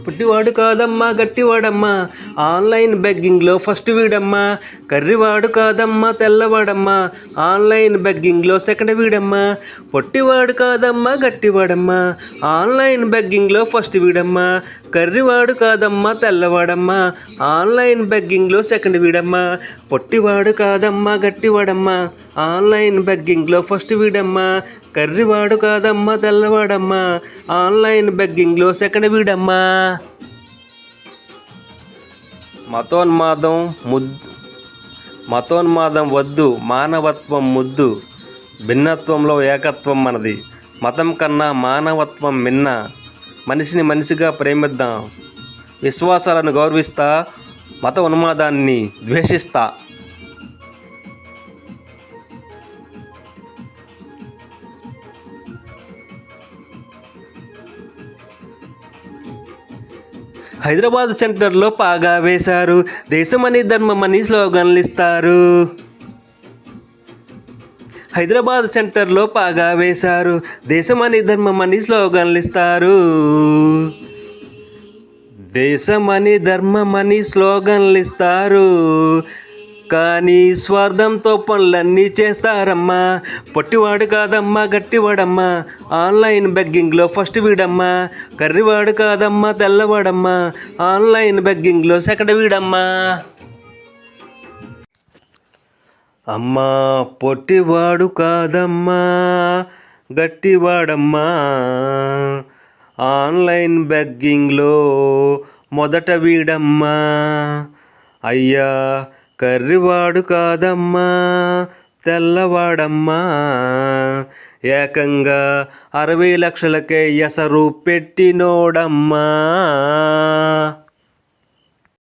పుట్టివాడు కాదమ్మా గట్టివాడమ్మా, online బెగ్గింగ్లో first వీడమ్మా. కర్రివాడు కాదమ్మా తెల్లవాడమ్మా, online బెగ్గింగ్లో second వీడమ్మా. పొట్టివాడు కాదమ్మా గట్టివాడమ్మా, ఆన్లైన్ బెగ్గింగ్లో ఫస్ట్ వీడమ్మా. కర్రివాడు కాదమ్మా తెల్లవాడమ్మా, ఆన్లైన్ బెగ్గింగ్లో సెకండ్ వీడమ్మా. పొట్టివాడు కాదమ్మా గట్టివాడమ్మా, ఆన్లైన్ బెగ్గింగ్లో ఫస్ట్ వీడమ్మా. కర్రివాడు కాదమ్మా తెల్లవాడమ్మా, ఆన్లైన్ బెగ్గింగ్లో సెకండ్ వీడమ్మా. మతోన్మాదం వద్దు, మానవత్వం ముద్దు. భిన్నత్వంలో ఏకత్వం మనది, మతం కన్నా మానవత్వం మిన్న. మనిషిని మనిషిగా ప్రేమిద్దాం, విశ్వాసాలను గౌరవిస్తా, మత ఉన్మాదాన్ని ద్వేషిస్తా. హైదరాబాద్ సెంటర్లో పాగా వేశారు, దేశమని ధర్మమని స్లోగన్లు ఇస్తారు. హైదరాబాద్ సెంటర్లో పాగా వేశారు, దేశమని ధర్మమని స్లోగన్లు ఇస్తారు. దేశమని ధర్మమని స్లోగన్లు ఇస్తారు, కానీ స్వార్థంతో పనులన్నీ చేస్తారమ్మా. పొట్టివాడు కాదమ్మా గట్టివాడమ్మా, ఆన్లైన్ బెగ్గింగ్లో ఫస్ట్ వీడమ్మా. కర్రివాడు కాదమ్మా తెల్లవాడమ్మా, ఆన్లైన్ బెగ్గింగ్లో సెకండ్ వీడమ్మా. అమ్మా పొట్టివాడు కాదమ్మా గట్టివాడమ్మా, ఆన్లైన్ బెగ్గింగ్లో మొదట వీడమ్మా. అయ్యా కర్రివాడు కాదమ్మా తెల్లవాడమ్మా, ఏకంగా 60 లక్షలకే ఎసరు పెట్టినోడమ్మా.